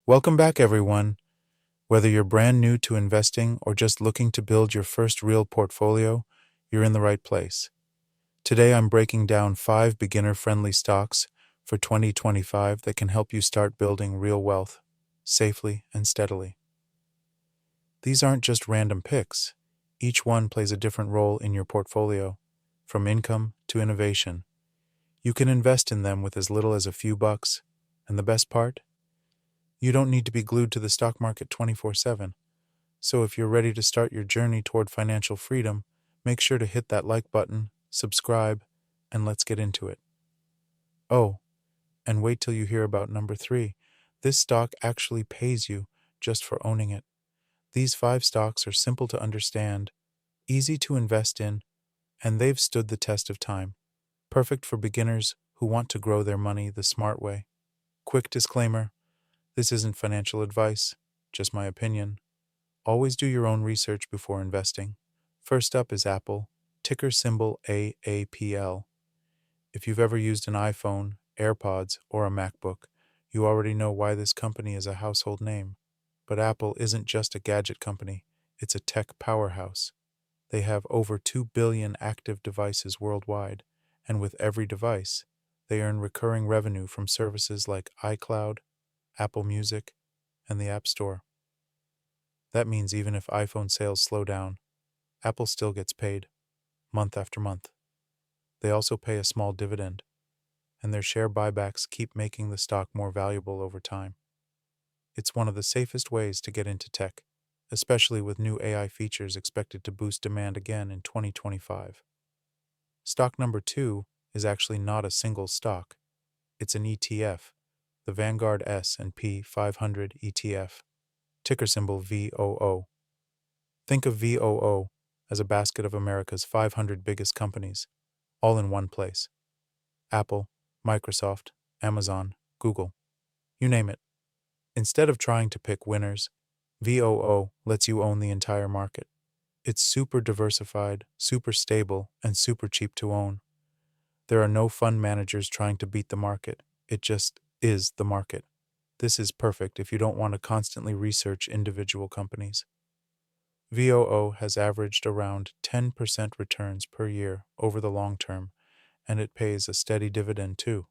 Welcome back, everyone. Whether you're brand new to investing or just looking to build your first real portfolio, you're in the right place. Today, I'm breaking down 5 beginner-friendly stocks for 2025 that can help you start building real wealth safely and steadily. These aren't just random picks. Each one plays a different role in your portfolio, from income to innovation. You can invest in them with as little as a few bucks, and the best part? You don't need to be glued to the stock market 24/7. So if you're ready to start your journey toward financial freedom, make sure to hit that like button, subscribe, and let's get into it. Oh, and wait till you hear about number 3. This stock actually pays you just for owning it. These 5 stocks are simple to understand, easy to invest in, and they've stood the test of time. Perfect for beginners who want to grow their money the smart way. Quick disclaimer, this isn't financial advice, just my opinion. Always do your own research before investing. First up is Apple, ticker symbol AAPL. If you've ever used an iPhone, AirPods, or a MacBook, you already know why this company is a household name. But Apple isn't just a gadget company, it's a tech powerhouse. They have over 2 billion active devices worldwide, and with every device, they earn recurring revenue from services like iCloud, Apple Music, and the App Store. That means even if iPhone sales slow down, Apple still gets paid, month after month. They also pay a small dividend, and their share buybacks keep making the stock more valuable over time. It's one of the safest ways to get into tech, especially with new AI features expected to boost demand again in 2025. Stock number 2 is actually not a single stock. It's an ETF, the Vanguard S&P 500 ETF, ticker symbol VOO. Think of VOO as a basket of America's 500 biggest companies, all in one place. Apple, Microsoft, Amazon, Google, you name it. Instead of trying to pick winners, VOO lets you own the entire market. It's super diversified, super stable, and super cheap to own. There are no fund managers trying to beat the market. It just is the market. This is perfect if you don't want to constantly research individual companies. VOO has averaged around 10% returns per year over the long term, and it pays a steady dividend too.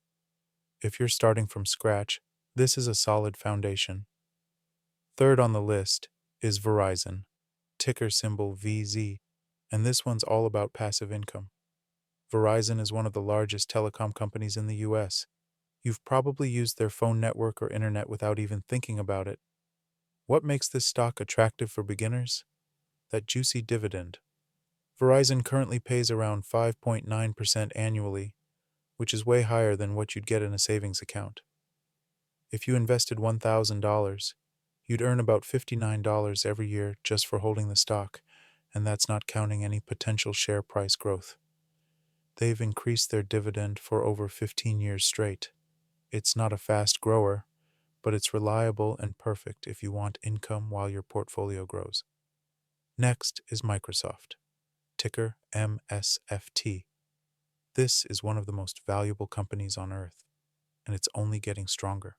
If you're starting from scratch, this is a solid foundation. Third on the list is Verizon, ticker symbol VZ, and this one's all about passive income. Verizon is one of the largest telecom companies in the US. You've probably used their phone network or internet without even thinking about it. What makes this stock attractive for beginners? That juicy dividend. Verizon currently pays around 5.9% annually, which is way higher than what you'd get in a savings account. If you invested $1,000, you'd earn about $59 every year just for holding the stock, and that's not counting any potential share price growth. They've increased their dividend for over 15 years straight. It's not a fast grower, but it's reliable and perfect if you want income while your portfolio grows. Next is Microsoft, ticker MSFT. This is one of the most valuable companies on earth, and it's only getting stronger.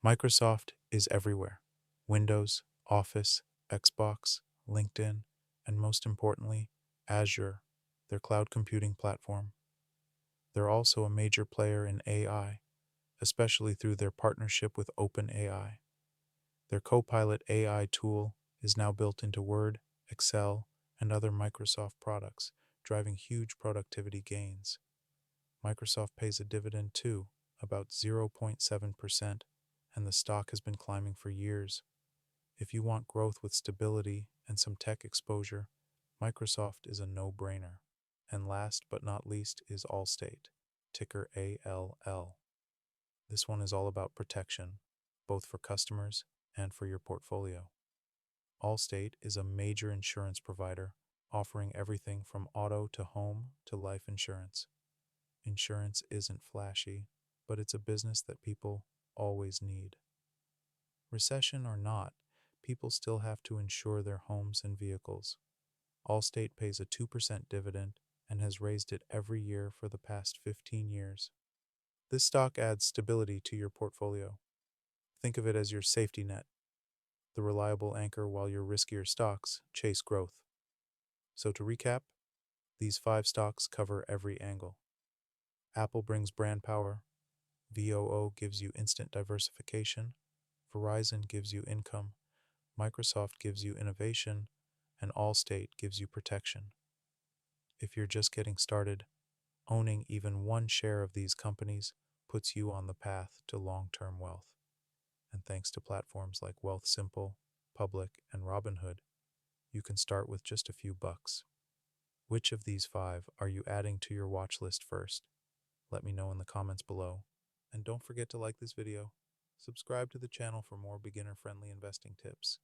Microsoft is everywhere. Windows, Office, Xbox, LinkedIn, and most importantly, Azure, their cloud computing platform. They're also a major player in AI, especially through their partnership with OpenAI. Their Copilot AI tool is now built into Word, Excel, and other Microsoft products, driving huge productivity gains. Microsoft pays a dividend too, about 0.7%, and the stock has been climbing for years. If you want growth with stability and some tech exposure, Microsoft is a no-brainer. And last but not least is Allstate, ticker ALL. This one is all about protection, both for customers and for your portfolio. Allstate is a major insurance provider offering everything from auto to home to life insurance. Insurance isn't flashy, but it's a business that people always need. Recession or not, people still have to insure their homes and vehicles. Allstate pays a 2% dividend and has raised it every year for the past 15 years. This stock adds stability to your portfolio. Think of it as your safety net, the reliable anchor while your riskier stocks chase growth. So to recap, these 5 stocks cover every angle. Apple brings brand power, VOO gives you instant diversification, Verizon gives you income, Microsoft gives you innovation, and Allstate gives you protection. If you're just getting started, owning even one share of these companies puts you on the path to long-term wealth. And thanks to platforms like Wealthsimple, Public, and Robinhood, you can start with just a few bucks. Which of these 5 are you adding to your watch list first? Let me know in the comments below. And don't forget to like this video, subscribe to the channel for more beginner-friendly investing tips,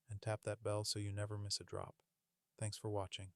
and tap that bell so you never miss a drop. Thanks for watching.